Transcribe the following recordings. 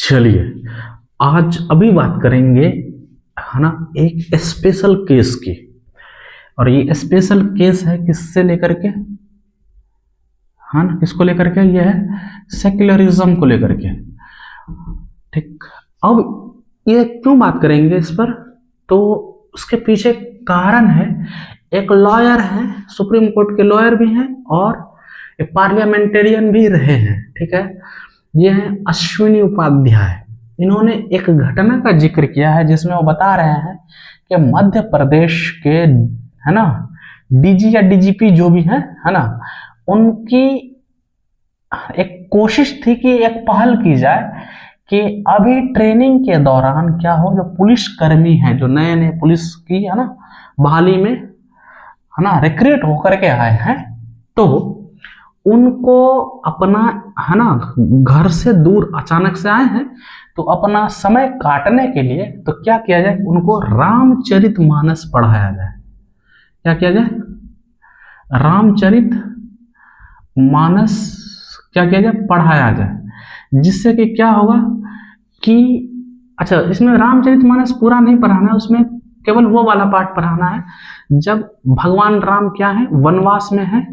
चलिए, आज अभी बात करेंगे, है ना, एक स्पेशल केस की। और ये स्पेशल केस है किससे लेकर के, हाँ ना, किसको लेकर के, ये है सेक्युलरिज्म को लेकर के। ठीक, अब ये क्यों बात करेंगे इस पर, तो उसके पीछे कारण है। एक लॉयर है, सुप्रीम कोर्ट के लॉयर भी हैं और एक पार्लियामेंटेरियन भी रहे हैं। ठीक है, ये हैं अश्विनी उपाध्याय। इन्होंने एक घटना का जिक्र किया है जिसमें वो बता रहे हैं कि मध्य प्रदेश के, है ना, डीजी या डीजीपी जो भी है ना, उनकी एक कोशिश थी कि एक पहल की जाए कि अभी ट्रेनिंग के दौरान क्या हो, जो पुलिस कर्मी हैं, जो नए नए पुलिस की, है ना, बहाली में, है ना, रिक्रूट होकर के आए हैं, तो उनको अपना, है ना, घर से दूर अचानक से आए हैं, तो अपना समय काटने के लिए तो क्या किया जाए, उनको रामचरितमानस पढ़ाया जाए। क्या किया जाए, रामचरित मानस क्या किया जाए, पढ़ाया जाए। जिससे कि क्या होगा कि, अच्छा, इसमें रामचरितमानस पूरा नहीं पढ़ाना है, उसमें केवल वो वाला पार्ट पढ़ाना है जब भगवान राम क्या है, वनवास में है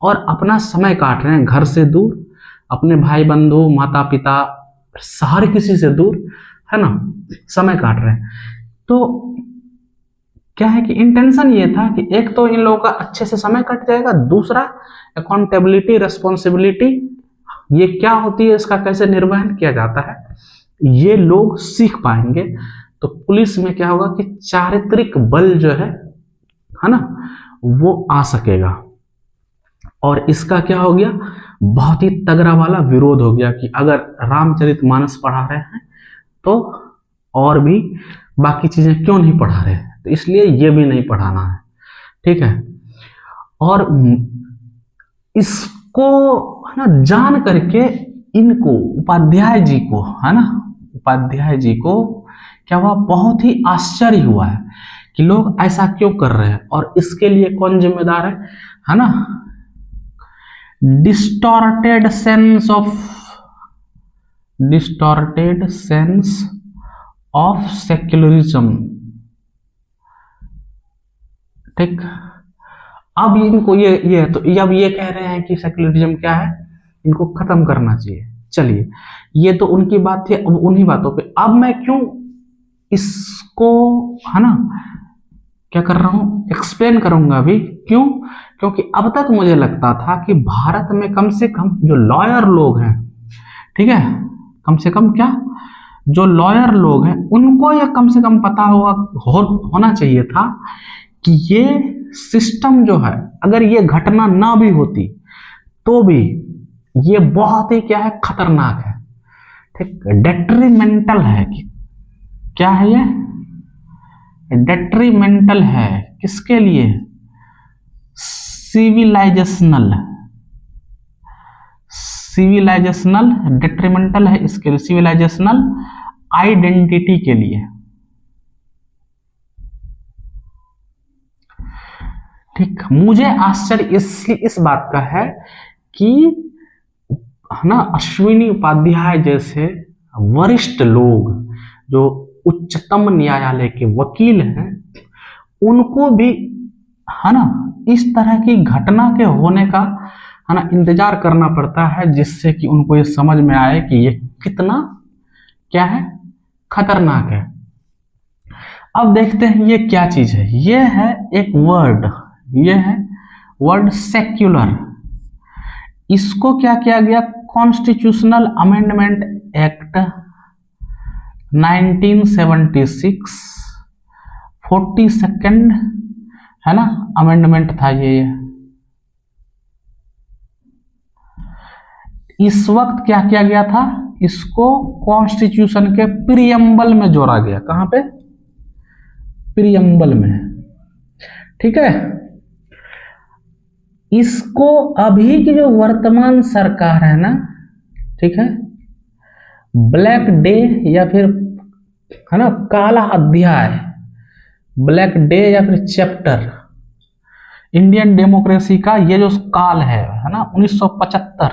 और अपना समय काट रहे हैं घर से दूर, अपने भाई बंधु माता पिता हर किसी से दूर, है ना, समय काट रहे हैं। तो क्या है कि इंटेंशन ये था कि एक तो इन लोगों का अच्छे से समय कट जाएगा, दूसरा अकाउंटेबिलिटी, रिस्पॉन्सिबिलिटी, ये क्या होती है, इसका कैसे निर्वहन किया जाता है, ये लोग सीख पाएंगे। तो पुलिस में क्या होगा कि चारित्रिक बल जो है ना, वो आ सकेगा। और इसका क्या हो गया, बहुत ही तगड़ा वाला विरोध हो गया कि अगर रामचरितमानस पढ़ा रहे हैं तो और भी बाकी चीजें क्यों नहीं पढ़ा रहे हैं, तो इसलिए ये भी नहीं पढ़ाना है। ठीक है, और इसको, है ना, जान करके इनको, उपाध्याय जी को, है ना, उपाध्याय जी को क्या हुआ, बहुत ही आश्चर्य हुआ है कि लोग ऐसा क्यों कर रहे हैं और इसके लिए कौन जिम्मेदार है ना, distorted sense of secularism। ठीक, अब इनको ये तो अब ये कह रहे हैं कि सेक्युलरिज्म क्या है, इनको खत्म करना चाहिए। चलिए, ये तो उनकी बात थी। अब उन्हीं बातों पे अब मैं क्यों इसको, है ना, क्या कर रहा हूं, एक्सप्लेन करूंगा अभी। क्यों, क्योंकि अब तक मुझे लगता था कि भारत में कम से कम जो लॉयर लोग हैं, ठीक है, कम से कम क्या, जो लॉयर लोग हैं उनको यह कम से कम पता होना चाहिए था कि ये सिस्टम जो है, अगर ये घटना ना भी होती तो भी ये बहुत ही क्या है, खतरनाक है। ठीक, डेट्रीमेंटल है कि क्या है, ये डेट्रीमेंटल है किसके लिए, सिविलाइजेशनल डेट्रीमेंटल है इसके लिए, सिविलाइजेशनल आइडेंटिटी के लिए। ठीक, मुझे आश्चर्य इस बात का है कि, है ना, अश्विनी उपाध्याय जैसे वरिष्ठ लोग जो उच्चतम न्यायालय के वकील हैं, उनको भी, है ना, इस तरह की घटना के होने का, है ना, इंतजार करना पड़ता है, जिससे कि उनको ये समझ में आए कि ये कितना क्या है, खतरनाक है। अब देखते हैं ये क्या चीज है। ये है एक वर्ड, ये है वर्ड सेक्युलर। इसको क्या किया गया, कॉन्स्टिट्यूशनल अमेंडमेंट एक्ट 1976 42nd, है ना, अमेंडमेंट था ये। इस वक्त क्या किया गया था, इसको कॉन्स्टिट्यूशन के प्रीएम्बल में जोड़ा गया। कहां पे, प्रीएम्बल में। ठीक है, इसको अभी की जो वर्तमान सरकार है ना, ठीक है, ब्लैक डे या फिर, है ना, काला अध्याय, ब्लैक डे या फिर चैप्टर, इंडियन डेमोक्रेसी का ये जो काल है ना, 1975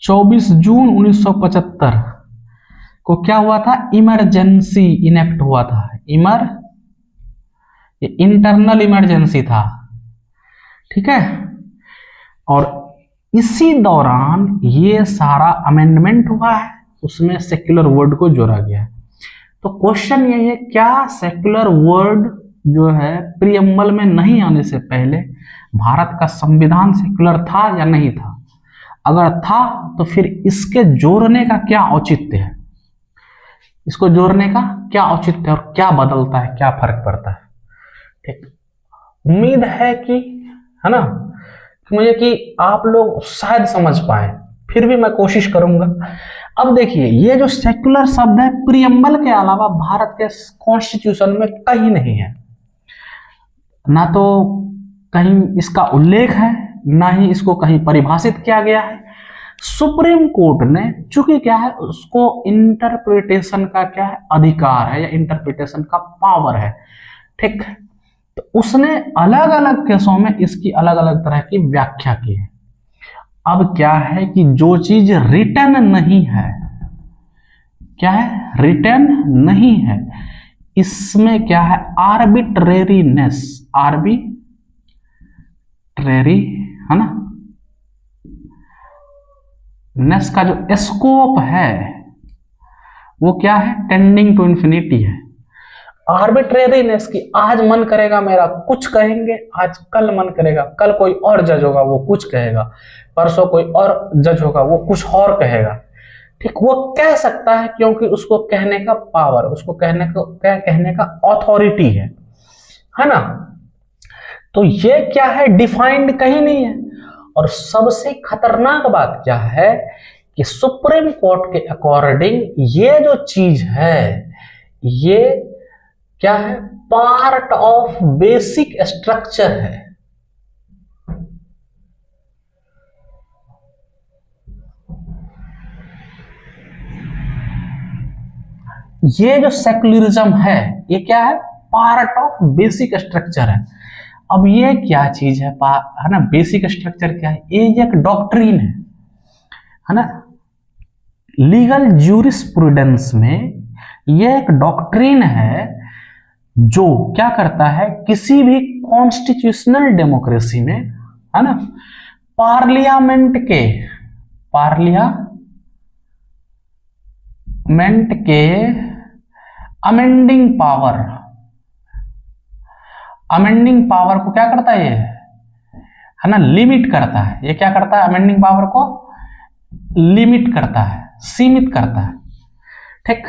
24 जून 1975 को क्या हुआ था, इमरजेंसी इनेक्ट हुआ था। इंटरनल इमरजेंसी था, ठीक है। और इसी दौरान ये सारा अमेंडमेंट हुआ है, उसमें सेक्युलर वर्ड को जोड़ा गया है। तो क्वेश्चन ये है, क्या सेक्युलर वर्ड जो है प्रीएम्बल में नहीं आने से पहले भारत का संविधान सेक्युलर था या नहीं था? अगर था तो फिर इसके जोड़ने का क्या औचित्य है, इसको जोड़ने का क्या औचित्य है और क्या बदलता है, क्या फर्क पड़ता है? ठीक, उम्मीद है कि, है ना, कि मुझे कि आप लोग शायद समझ पाए, फिर भी मैं कोशिश करूंगा। अब देखिए, ये जो सेक्युलर शब्द है प्रीएम्बल के अलावा भारत के कॉन्स्टिट्यूशन में कहीं नहीं है, ना तो कहीं इसका उल्लेख है, ना ही इसको कहीं परिभाषित किया गया है। सुप्रीम कोर्ट ने चूंकि क्या है, उसको इंटरप्रिटेशन का क्या है, अधिकार है या इंटरप्रिटेशन का पावर है, ठीक। तो उसने अलग अलग केसों में इसकी अलग अलग तरह की व्याख्या की है। अब क्या है कि जो चीज रिटन नहीं है, क्या है, रिटन नहीं है, इसमें क्या है, आर्बिट्रेरीनेस, आर्बिट्रेरी, है ना, नेस का जो स्कोप है वो क्या है, टेंडिंग टू इन्फिनिटी है। आर्बिट्रेरीनेस की, आज मन करेगा मेरा कुछ कहेंगे, आज कल मन करेगा, कल कोई और जज होगा वो कुछ कहेगा, परसों कोई और जज होगा वो कुछ और कहेगा, ठीक। वो कह सकता है क्योंकि उसको कहने का पावर, उसको कहने का अथॉरिटी है ना। तो ये क्या है, डिफाइंड कहीं नहीं है। और सबसे खतरनाक बात क्या है कि सुप्रीम कोर्ट के अकॉर्डिंग ये जो चीज है, ये क्या है, पार्ट ऑफ बेसिक स्ट्रक्चर है। ये जो सेक्युलरिज्म है, ये क्या है, पार्ट ऑफ बेसिक स्ट्रक्चर है। अब ये क्या चीज है ना, बेसिक स्ट्रक्चर क्या है, ये एक डॉक्ट्रिन है ना। लीगल ज्यूरिस्प्रूडेंस में ये एक डॉक्ट्रिन है जो क्या करता है, किसी भी कॉन्स्टिट्यूशनल डेमोक्रेसी में, है ना, पार्लियामेंट के अमेंडिंग पावर को क्या करता है, ये है ना, लिमिट करता है। ये क्या करता है, अमेंडिंग पावर को लिमिट करता है, सीमित करता है, ठीक।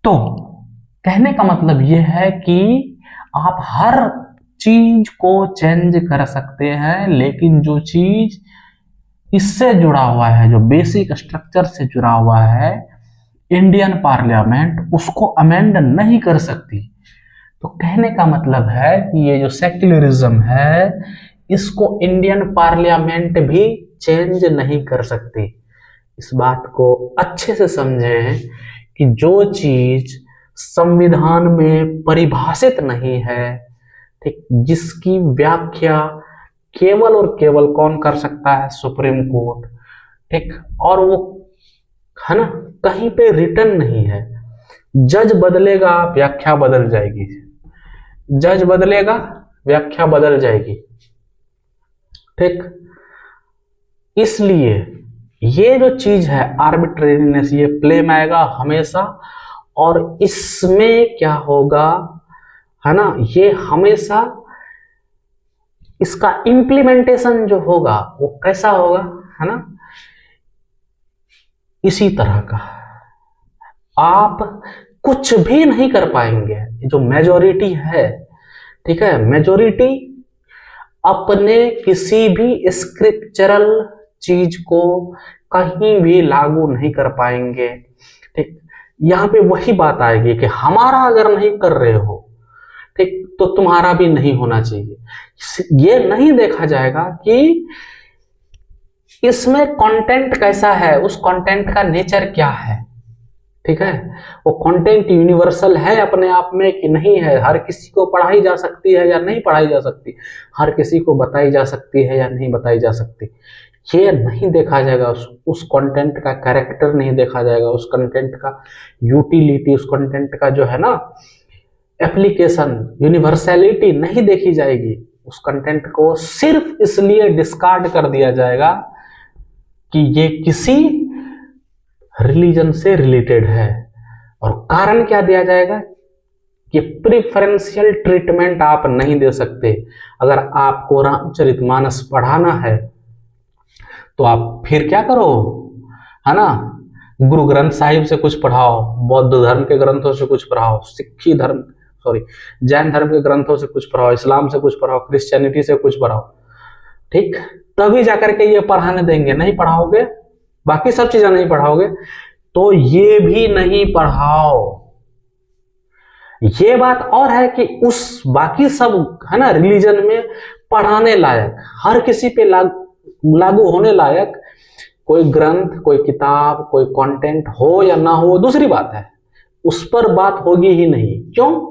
तो कहने का मतलब यह है कि आप हर चीज को चेंज कर सकते हैं, लेकिन जो चीज इससे जुड़ा हुआ है, जो बेसिक स्ट्रक्चर से जुड़ा हुआ है, इंडियन पार्लियामेंट उसको अमेंड नहीं कर सकती। तो कहने का मतलब है कि ये जो सेक्युलरिज्म है, इसको इंडियन पार्लियामेंट भी चेंज नहीं कर सकती। इस बात को अच्छे से समझें कि जो चीज संविधान में परिभाषित नहीं है, ठीक, जिसकी व्याख्या केवल और केवल कौन कर सकता है, सुप्रीम कोर्ट, ठीक, और वो, है ना, कहीं पे रिटन नहीं है। जज बदलेगा, व्याख्या बदल जाएगी, जज बदलेगा, व्याख्या बदल जाएगी, ठीक। इसलिए ये जो चीज है आर्बिट्रेरीनेस, ये प्ले में आएगा हमेशा, और इसमें क्या होगा, है ना, ये हमेशा इसका इम्प्लीमेंटेशन जो होगा वो कैसा होगा, है ना, इसी तरह का। आप कुछ भी नहीं कर पाएंगे, जो मेजॉरिटी है, ठीक है, मेजॉरिटी अपने किसी भी स्क्रिप्चरल चीज को कहीं भी लागू नहीं कर पाएंगे, ठीक। यहां पे वही बात आएगी कि हमारा अगर नहीं कर रहे हो, ठीक, तो तुम्हारा भी नहीं होना चाहिए। ये नहीं देखा जाएगा कि इसमें कंटेंट कैसा है, उस कंटेंट का नेचर क्या है, ठीक है, वो कंटेंट यूनिवर्सल है अपने आप में कि नहीं है, हर किसी को पढ़ाई जा सकती है या नहीं पढ़ाई जा सकती, हर किसी को बताई जा सकती है या नहीं बताई जा सकती। ये नहीं देखा जाएगा, उस कंटेंट का कैरेक्टर नहीं देखा जाएगा, उस कंटेंट का यूटिलिटी, उस कंटेंट का जो है ना एप्लीकेशन, यूनिवर्सैलिटी नहीं देखी जाएगी। उस कंटेंट को सिर्फ इसलिए डिस्कार्ड कर दिया जाएगा कि ये किसी रिलीजन से रिलेटेड है। और कारण क्या दिया जाएगा कि प्रिफरेंशियल ट्रीटमेंट आप नहीं दे सकते। अगर आपको रामचरितमानस पढ़ाना है तो आप फिर क्या करो, है ना, गुरु ग्रंथ साहिब से कुछ पढ़ाओ, बौद्ध धर्म के ग्रंथों से कुछ पढ़ाओ, सिखी धर्म जैन धर्म के ग्रंथों से कुछ पढ़ाओ, इस्लाम से कुछ पढ़ाओ, क्रिश्चियनिटी से कुछ पढ़ाओ, ठीक, तभी जाकर के ये पढ़ाने देंगे। नहीं पढ़ाओगे, बाकी सब चीजें नहीं पढ़ाओगे तो ये भी नहीं पढ़ाओ। ये बात और है कि उस बाकी सब है ना रिलीजन में पढ़ाने लायक, हर किसी पे लागू होने लायक कोई ग्रंथ, कोई किताब, कोई कंटेंट हो या ना हो, दूसरी बात है, उस पर बात होगी ही नहीं। क्यों?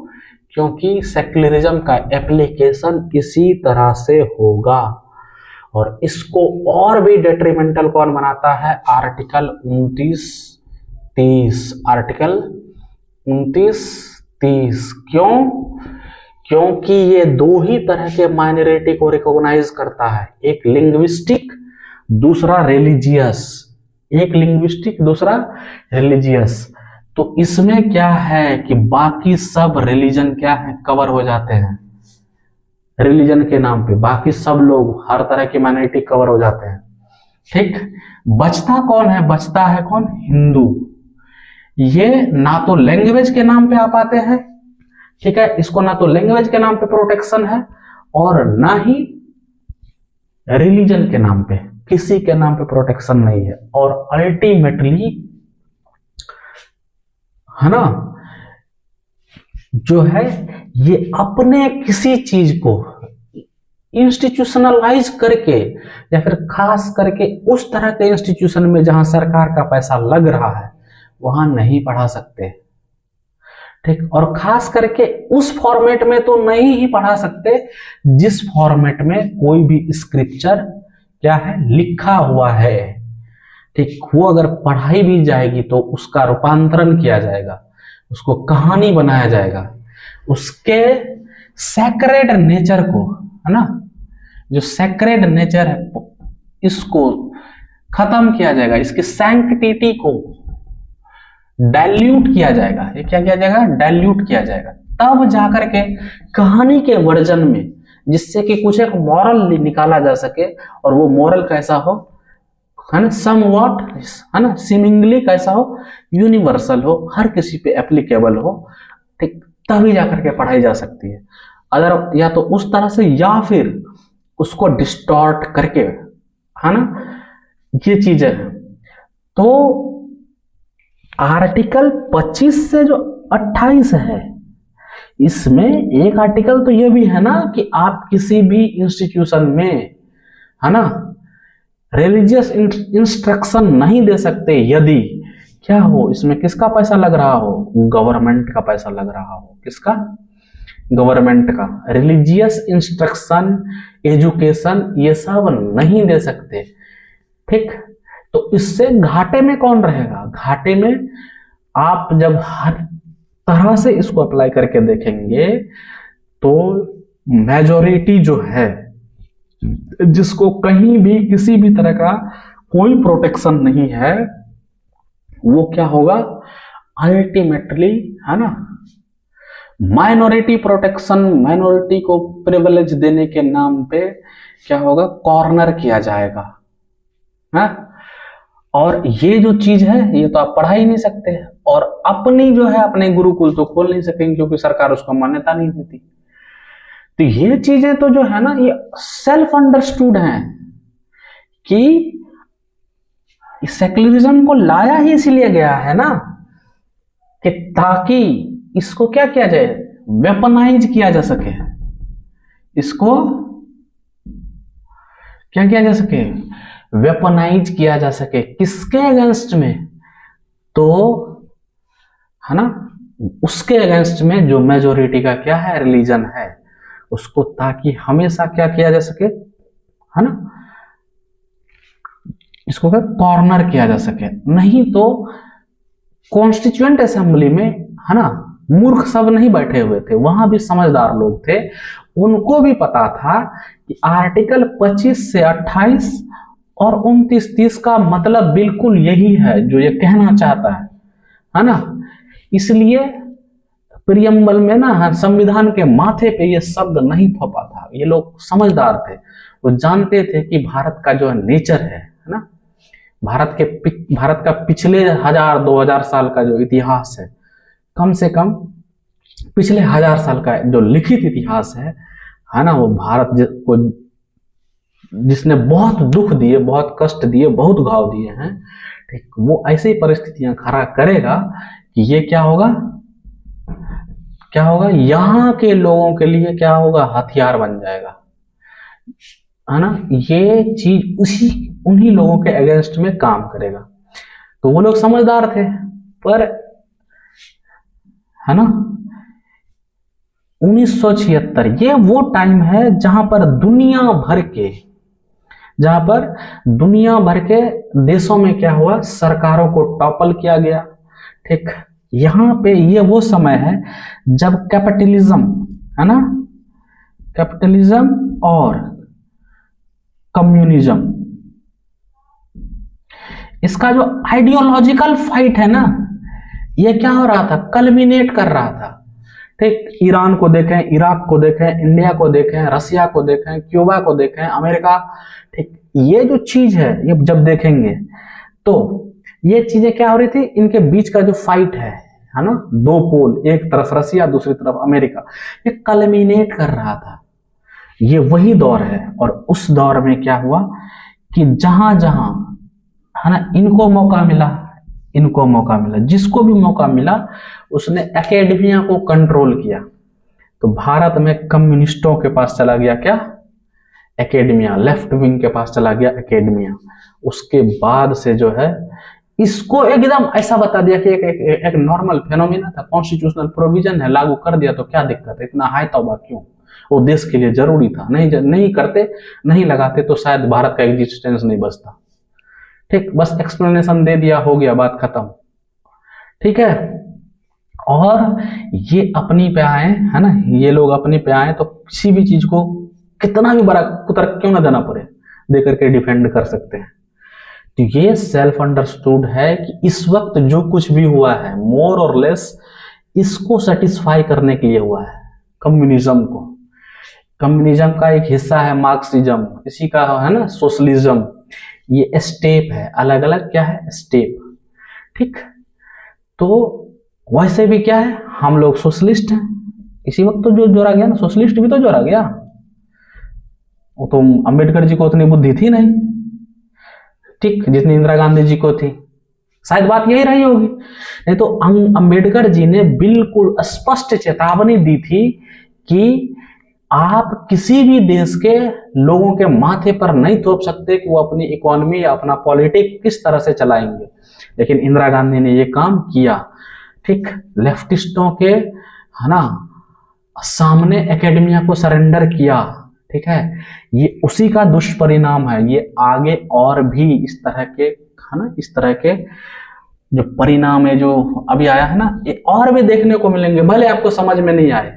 क्योंकि सेक्युलरिज्म का एप्लीकेशन इसी तरह से होगा। और इसको और भी डेट्रीमेंटल कौन बनाता है? Article 29-30, article 29-30। क्यों? क्योंकि ये दो ही तरह के माइनॉरिटी को रिकॉग्नाइज करता है, एक लिंग्विस्टिक, दूसरा रिलीजियस। एक लिंग्विस्टिक, दूसरा रिलीजियस। तो इसमें क्या है कि बाकी सब रिलीजन क्या है, कवर हो जाते हैं। रिलीजन के नाम पे बाकी सब लोग, हर तरह की माइनॉरिटी कवर हो जाते हैं, ठीक। बचता कौन है? बचता है कौन? हिंदू। ये ना तो लैंग्वेज के नाम पे आ पाते हैं, ठीक है, इसको ना तो लैंग्वेज के नाम पे प्रोटेक्शन है और ना ही रिलीजन के नाम पे, किसी के नाम पे प्रोटेक्शन नहीं है। और अल्टीमेटली है ना जो है ये अपने किसी चीज को इंस्टीट्यूशनलाइज करके या फिर खास करके उस तरह के इंस्टीट्यूशन में जहां सरकार का पैसा लग रहा है वहां नहीं पढ़ा सकते, ठीक। और खास करके उस फॉर्मेट में तो नहीं ही पढ़ा सकते जिस फॉर्मेट में कोई भी स्क्रिप्चर क्या है, लिखा हुआ है, ठीक। वो अगर पढ़ाई भी जाएगी तो उसका रूपांतरण किया जाएगा, उसको कहानी बनाया जाएगा, उसके सैक्रेड नेचर को, है ना, जो सैक्रेड नेचर है इसको खत्म किया जाएगा, इसकी सैंक्टिटी को डाइल्यूट किया जाएगा। ये क्या किया जाएगा? डाइल्यूट किया जाएगा। तब जाकर के कहानी के वर्जन में, जिससे कि कुछ एक मॉरल निकाला जा सके, और वो मॉरल कैसा हो, है ना, समवॉट, है ना, सीमिंगली कैसा हो, यूनिवर्सल हो, हर किसी पे एप्लीकेबल हो, ठीक, तभी जाकर के पढ़ाई जा सकती है। अदर या तो उस तरह से या फिर उसको डिस्टॉर्ट करके, है ना, ये चीजें हैं। तो आर्टिकल 25 से जो 28 है, इसमें एक आर्टिकल तो ये भी है ना कि आप किसी भी इंस्टीट्यूशन में, है ना, रिलीजियस इंस्ट्रक्शन नहीं दे सकते यदि क्या हो, इसमें किसका पैसा लग रहा हो? गवर्नमेंट का पैसा लग रहा हो। किसका? गवर्नमेंट का। रिलीजियस इंस्ट्रक्शन, एजुकेशन ये सब नहीं दे सकते, ठीक। तो इससे घाटे में कौन रहेगा? घाटे में आप जब हर तरह से इसको अप्लाई करके देखेंगे तो मेजॉरिटी जो है, जिसको कहीं भी किसी भी तरह का कोई प्रोटेक्शन नहीं है, वो क्या होगा? अल्टीमेटली, है ना, माइनॉरिटी प्रोटेक्शन, माइनॉरिटी को प्रिविलेज देने के नाम पे क्या होगा? कॉर्नर किया जाएगा, है। और ये जो चीज है ये तो आप पढ़ा ही नहीं सकते, और अपनी जो है अपने गुरुकुल तो खोल नहीं सकेंगे क्योंकि सरकार उसको मान्यता नहीं देती। तो ये चीजें तो जो है ना ये सेल्फ अंडरस्टूड हैं कि सेक्युलरिज्म को लाया ही इसलिए गया है ना कि ताकि इसको क्या किया जाए? वेपनाइज किया जा सके, इसको क्या किया जा सके? वेपनाइज किया जा सके। किसके अगेंस्ट में? तो है ना उसके अगेंस्ट में जो मेजोरिटी का क्या है, रिलीजन है, उसको, ताकि हमेशा क्या किया जा सके, है ना, इसको क्या कॉर्नर किया जा सके। नहीं तो कॉन्स्टिट्यूएंट असेंबली में, है ना, मूर्ख सब नहीं बैठे हुए थे, वहां भी समझदार लोग थे, उनको भी पता था कि आर्टिकल 25 से 28 और 29-30 का मतलब बिल्कुल यही है जो ये कहना चाहता है ना। इसलिए प्रियम्बल में ना संविधान के माथे पे ये शब्द नहीं थोपा था। ये लोग समझदार थे, वो जानते थे कि भारत का जो नेचर है ना, भारत का पिछले 1000-2000 साल का जो इतिहास है, कम से कम पिछले 1000 साल का जो लिखित इतिहास है ना, वो भारत को जिसने बहुत दुख दिए, बहुत कष्ट दिए, बहुत घाव दिए हैं, ठीक, वो ऐसी परिस्थितियां खड़ा करेगा कि ये क्या होगा यहाँ के लोगों के लिए क्या होगा, हथियार बन जाएगा, है ना। ये चीज उन्हीं लोगों के अगेंस्ट में काम करेगा। तो वो लोग समझदार थे, पर है ना 1976 ये वो टाइम है जहां पर दुनिया भर के देशों में क्या हुआ, सरकारों को टॉपल किया गया। ठीक, यहां पे ये वो समय है जब कैपिटलिज्म, है ना, कैपिटलिज्म और कम्युनिज्म, इसका जो आइडियोलॉजिकल फाइट है ना, ये क्या हो रहा था, कल्मिनेट कर रहा था। ठीक, ईरान को देखें, इराक को देखें, इंडिया को देखें, रसिया को देखें, क्यूबा को देखें, अमेरिका, ठीक, ये जो चीज है, ये जब देखेंगे तो ये चीजें क्या हो रही थी, इनके बीच का जो फाइट है ना, दो पोल, एक तरफ रसिया, दूसरी तरफ अमेरिका, ये कल्मिनेट कर रहा था। ये वही दौर है, और उस दौर में क्या हुआ कि जहां जहां, है ना, इनको मौका मिला, जिसको भी मौका मिला उसने एकेडमिया को कंट्रोल किया। तो भारत में कम्युनिस्टों के पास चला गया क्या, एकेडमिया, लेफ्ट विंग के पास चला गया एकेडमिया। उसके बाद से जो है इसको एकदम ऐसा बता दिया कि एक नॉर्मल फेनोमेना था, कॉन्स्टिट्यूशनल प्रोविजन है, लागू कर दिया तो क्या दिक्कत है, इतना हाय तौबा क्यों, वो देश के लिए जरूरी था, नहीं करते, नहीं लगाते तो शायद भारत का एग्जिस्टेंस नहीं बचता। ठीक, बस एक्सप्लेनेशन दे दिया, हो गया, बात खत्म। ठीक है, और ये अपनी पे आए, है ना, ये लोग अपनी पे आए तो किसी भी चीज को कितना भी बड़ा कुतर क्यों ना देना पड़े, देकर के डिफेंड कर सकते हैं। तो ये सेल्फ अंडरस्टूड है कि इस वक्त जो कुछ भी हुआ है मोर और लेस इसको सेटिस्फाई करने के लिए हुआ है। कम्युनिज्म का एक हिस्सा है मार्क्सिज्म, इसी का है ना सोशलिज्म। ये स्टेप है, अलग अलग क्या है, स्टेप। ठीक, तो वैसे भी क्या है, हम लोग सोशलिस्ट हैं। इसी वक्त तो जो जोड़ा गया ना, सोशलिस्ट भी तो जोड़ा गया, वो तो अंबेडकर जी को उतनी बुद्धि थी नहीं, ठीक, जितनी इंदिरा गांधी जी को थी। शायद बात यही रही होगी, नहीं तो अंबेडकर जी ने बिल्कुल स्पष्ट चेतावनी दी थी कि आप किसी भी देश के लोगों के माथे पर नहीं थोप सकते कि वो अपनी इकोनॉमी या अपना पॉलिटिक्स किस तरह से चलाएंगे। लेकिन इंदिरा गांधी ने ये काम किया। ठीक, लेफ्टिस्टों के, है ना, सामने एकेडमिया को सरेंडर किया। ठीक है, ये उसी का दुष्परिणाम है। ये आगे और भी इस तरह के, है ना, इस तरह के जो परिणाम है जो अभी आया है ना, ये और भी देखने को मिलेंगे, भले आपको समझ में नहीं आए।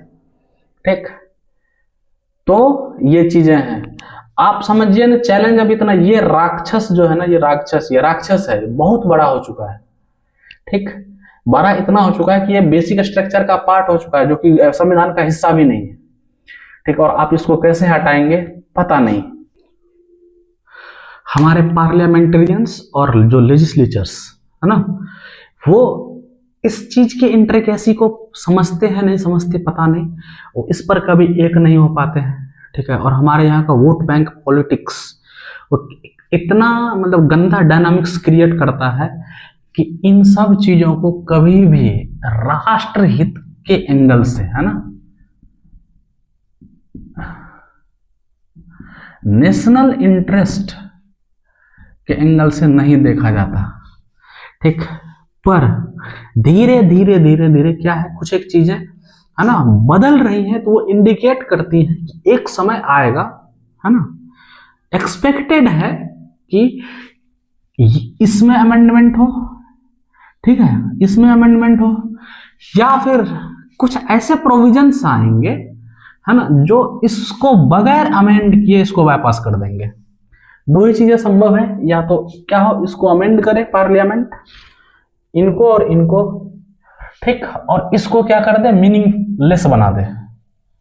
ठीक, तो ये चीजें हैं, आप समझिए ना। चैलेंज अब इतना, ये राक्षस जो है ना, ये राक्षस है, बहुत बड़ा हो चुका है। ठीक, बड़ा इतना हो चुका है कि ये बेसिक स्ट्रक्चर का पार्ट हो चुका है, जो कि संविधान का हिस्सा भी नहीं है। ठीक, और आप इसको कैसे हटाएंगे पता नहीं। हमारे पार्लियामेंटेरियंस और जो लेजिस्लेचर्स है ना, वो इस चीज के इंट्रिकेसी को समझते हैं नहीं समझते पता नहीं, वो इस पर कभी एक नहीं हो पाते हैं। ठीक है, और हमारे यहाँ का वोट बैंक पॉलिटिक्स वो इतना मतलब गंदा डायनामिक्स क्रिएट करता है कि इन सब चीजों को कभी भी राष्ट्र हित के एंगल से, है ना, नेशनल इंटरेस्ट के एंगल से नहीं देखा जाता। ठीक, पर धीरे धीरे क्या है, कुछ एक चीजें, है ना, बदल रही हैं, तो वो इंडिकेट करती हैं कि एक समय आएगा, है ना, एक्सपेक्टेड है कि इसमें अमेंडमेंट हो, ठीक है, इसमें अमेंडमेंट हो, या फिर कुछ ऐसे प्रोविजंस आएंगे, है ना, जो इसको बगैर अमेंड किए इसको बाईपास कर देंगे। दो ही चीजें संभव है, या तो क्या हो, इसको अमेंड करे पार्लियामेंट, इनको और इनको, ठीक, और इसको क्या कर दे, मीनिंगलेस बना दे,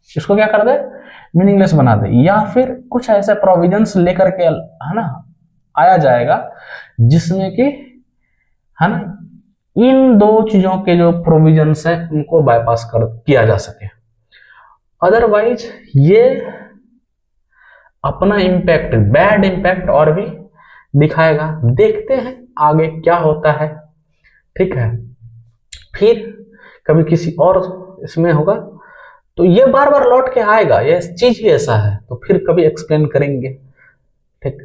इसको क्या कर दे, मीनिंगलेस बना दे, या फिर कुछ ऐसे प्रोविजंस लेकर के, है ना, आया जाएगा जिसमें कि, है ना, इन दो चीजों के जो प्रोविजंस है उनको बाईपास कर किया जा सके। अदरवाइज ये अपना इम्पैक्ट, बैड इम्पैक्ट और भी दिखाएगा। देखते हैं आगे क्या होता है, ठीक है। फिर कभी किसी और इसमें होगा तो ये बार बार लौट के आएगा, ये चीज ही ऐसा है, तो फिर कभी एक्सप्लेन करेंगे, ठीक।